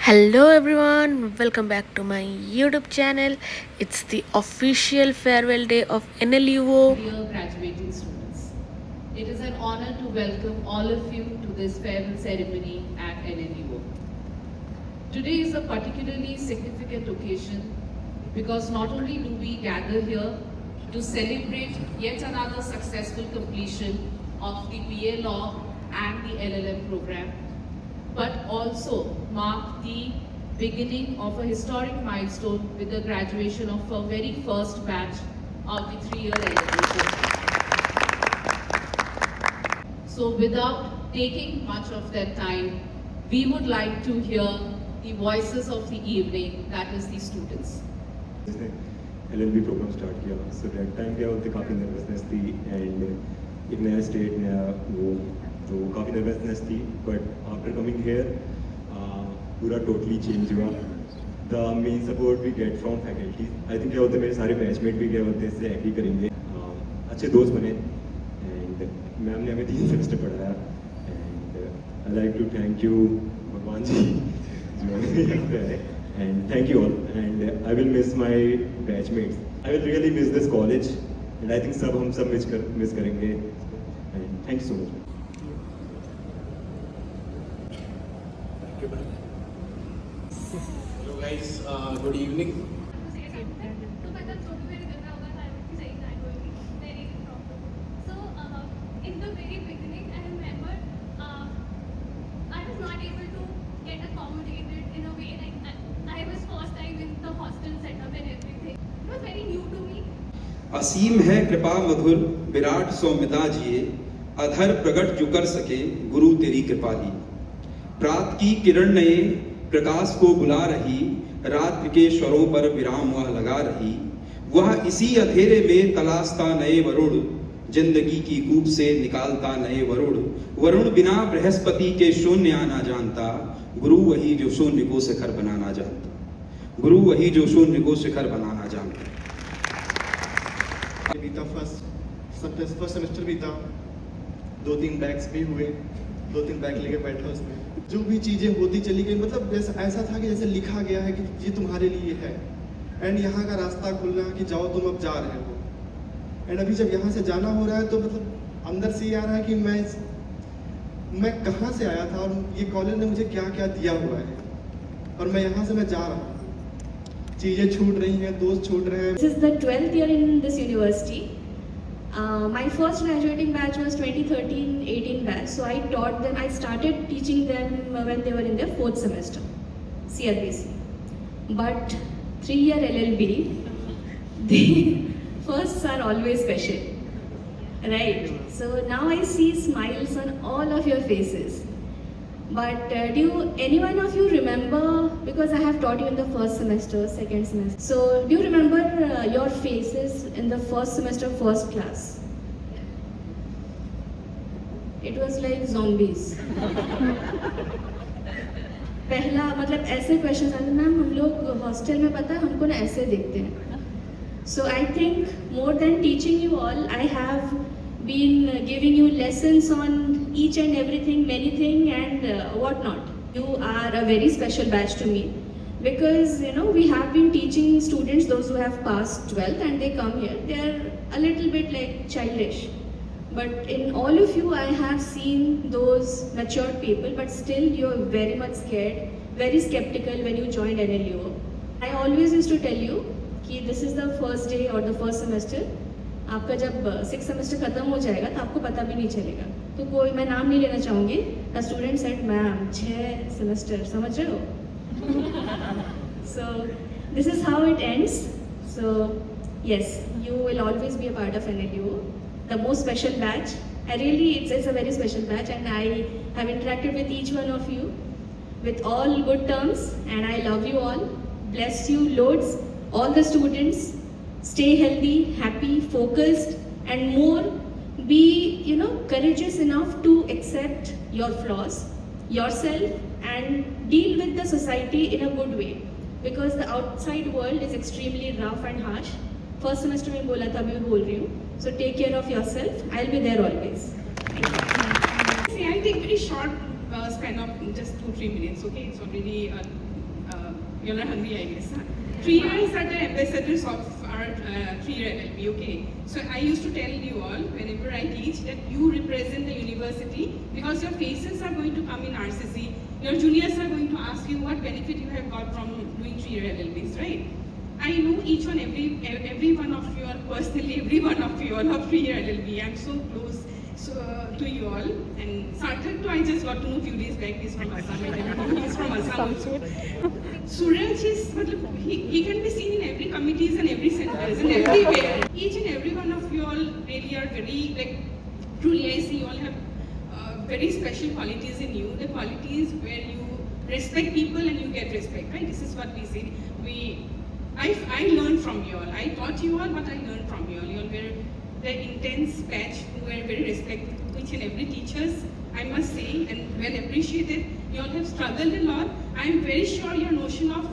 Hello everyone, welcome back to my YouTube channel. It's the official farewell day of NLUO. Dear graduating students, it is an honor to welcome all of you to this farewell ceremony at NLUO. Today is a particularly significant occasion because not only do we gather here to celebrate yet another successful completion of the BA Law and the LLM program, but also mark the beginning of a historic milestone with the graduation of our very first batch of the 3-year LLM. So without taking much of that time, we would like to hear the voices of the evening, that is the students. LLB programme start किया so that time क्या होते काफ़ी nervousness थी and एक नया state नया वो जो काफ़ी नर्वसनेस थी बट आफ्टर कमिंग हेयर पूरा टोटली चेंज हुआ the main support we get from faculty I think क्या होता है मेरे सारे बैचमेट भी क्या होते हैं इससे एग्री करेंगे अच्छे दोस्त बने एंड मैम ने हमें 3 सेमेस्टर पढ़ाया and I like to thank you Bhagwan ji जो यहाँ पे आए and thank you all and I will miss my batchmates. I will really miss this college and I think हम सब miss करेंगे and thank you so much. Hello guys, good evening. In the very beginning, I remember I was not able to get accommodated in a way like I was first time in the hostel setup and everything. It was very new to me. असीम है कृपा मधुर विराट सौम्यता जिए अधर प्रगट जो कर सके गुरु तेरी कृपाली प्रात की किरण नए प्रकाश को बुला रही रात्रि के स्वरों पर विराम वह लगा रही वह इसी अंधेरे में तलाशता नए वरुण जिंदगी की कूप से निकालता नए वरुण वरुण बिना बृहस्पति के शून्य आना जानता गुरु वही जो शून्य को शिखर बनाना जानता गुरु वही जो शून्य को शिखर बनाना जानता बीता फर्स्ट सेमेस्टर बीता 2-3 बैग्स भी हुए 2-3 बैग लेके बैठा उसमें जो भी चीज़ें होती चली गई मतलब ऐसा था कि जैसे लिखा गया है कि ये तुम्हारे लिए है एंड यहाँ का रास्ता खुलना कि जाओ तुम अब जा रहे हो एंड अभी जब यहाँ से जाना हो रहा है तो मतलब अंदर से ये आ रहा है कि मैं कहाँ से आया था और ये कॉलेज ने मुझे क्या क्या दिया हुआ है और मैं यहाँ से मैं जा रहा हूँ चीज़ें छूट रही हैं दोस्त छूट रहे हैं This is the 12th year in this university. My first graduating batch was 2013-18 batch. So I taught them, I started teaching them when they were in their 4th semester, CRBC. But 3-year LLB, the firsts are always special, right? So now I see smiles on all of your faces. But do any one of you remember, because I have taught you in the first semester, second semester, so do you remember your faces in the first semester, first class? It was like zombies. पहला मतलब ऐसे question आते ma'am हम लोग hostel में पता है हमको ना ऐसे देखते हैं So I think more than teaching you all, I have been giving you lessons on each and everything, many things and whatnot. You are a very special batch to me because you know we have been teaching students, those who have passed 12th and they come here, they are a little bit like childish. But in all of you, I have seen those matured people, but still you are very much scared, very skeptical when you joined NLUO. I always used to tell you कि this is the first day और the first semester आपका जब 6 semester खत्म हो जाएगा तो आपको पता भी नहीं चलेगा तो कोई मैं नाम नहीं लेना चाहूँगी the student said ma'am 6 semester समझ रहे हो so this is how it ends so yes you will always be a part of NLUO the most special batch I really it's a very special batch and I have interacted with each one of you with all good terms and I love you all bless you loads all the students stay healthy happy focused and more be courageous enough to accept your flaws yourself and deal with the society in a good way because the outside world is extremely rough and harsh first semester में बोला था अभी बोल रही हूँ so take care of yourself I'll be there always See, I'll take very short span of just 2-3 minutes, okay? It's already you're not hungry, I guess. Huh? 3 years are the ambassadors of our 3-year LLB, okay? So I used to tell you all, whenever I teach, that you represent the university because your faces are going to come in RCC. Your juniors are going to ask you what benefit you have got from doing 3-year LLBs, right? I know each one, every one of you all, personally, every one of you all have 3-year LLB. I'm so close to you all. And Sarthak too, I just got to know a few days back, he's from Assam. He's from Assam also. Suraj is, he can be seen in every committees and every centers and everywhere. Each and every one of you all really are very, like, truly I see you all have very special qualities in you. The qualities where you respect people and you get respect, right? This is what we say. I learned from you all. I taught you all, but I learned from you all. You all were the intense batch who were very respectful to each and every teachers, I must say, and well appreciated. You all have struggled a lot. I am very sure your notion of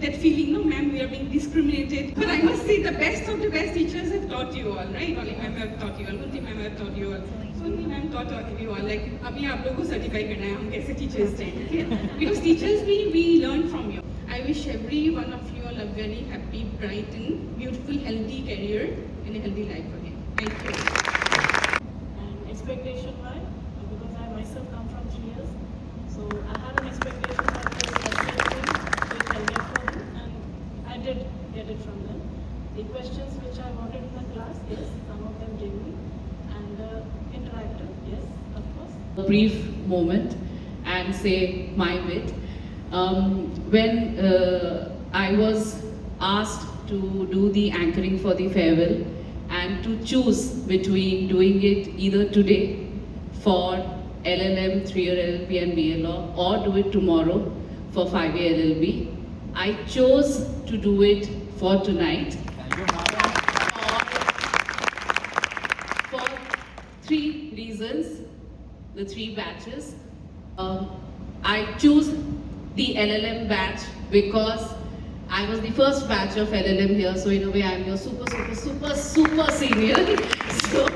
that feeling, no ma'am, we are being discriminated. But I must say the best of the best teachers have taught you all, right? Oli ma'am have taught you all, Gunti ma'am have taught you all. Sunni ma'am taught you all. Like, abhi aap logo ko certify karna hai, hum kaise teachers hain, okay? Because teachers we learn from you. I wish every one of you all a very happy, bright and beautiful, healthy career and a healthy life again. Thank you. And expectation why? Because I myself come from 3 years, so I had an expectation that which I get from them, and I did get it from them. The questions which I wanted in the class, yes, some of them gave me, and interactive, yes, of course. A brief moment and say my bit. When I was asked to do the anchoring for the farewell and to choose between doing it either today for LLM, 3-year LLB and BA Law, or do it tomorrow for 5-year LLB, I chose to do it for tonight. For 3 reasons, the 3 batches. I choose the LLM batch because I was the first batch of LLM here, so in a way I'm your super senior. So,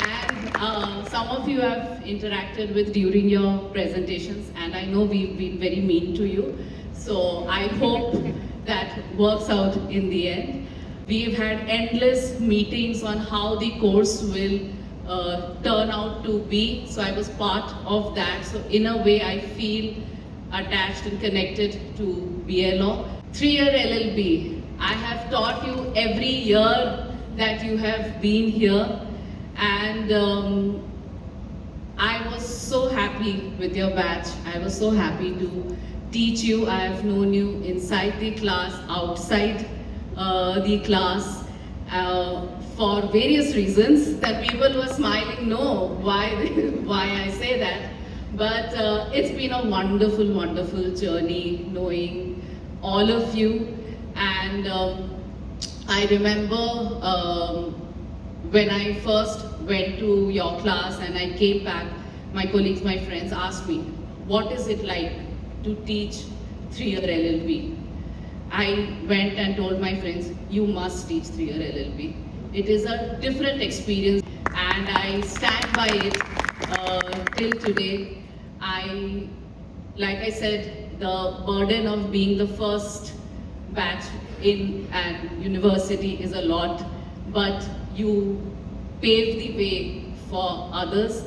and some of you have interacted with during your presentations, and I know we've been very mean to you. So I hope that works out in the end. We've had endless meetings on how the course will turn out to be. So I was part of that. So in a way I feel attached and connected to BA Law. 3-year LLB, I have taught you every year that you have been here, and I was so happy with your batch. I was so happy to teach you. I have known you inside the class, outside the class, for various reasons that people were smiling, no, why I say that. But it's been a wonderful, wonderful journey knowing all of you. And I remember when I first went to your class and I came back, my colleagues, my friends asked me, what is it like to teach 3-year LLB? I went and told my friends, you must teach 3-year LLB. It is a different experience, and I stand by it till today. Like I said, the burden of being the first batch in an university is a lot, but you pave the way for others,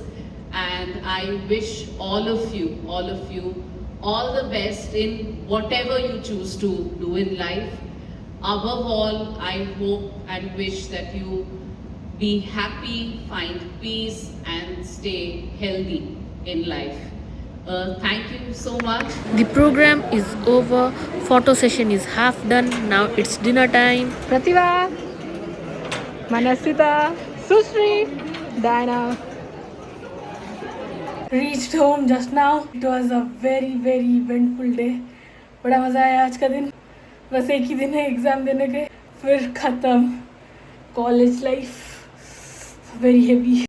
and I wish all of you all the best in whatever you choose to do in life. Above all, I hope and wish that you be happy, find peace, and stay healthy in life. Thank you so much. The program is over. Photo session is half done. Now it's dinner time. Pratibha, Manasita, Susri, Diana. Reached home just now. It was a very eventful day. बड़ा मज़ा आया आज का दिन. बस एक ही दिन है एग्ज़ाम देने के, फिर ख़त्म. College life very heavy.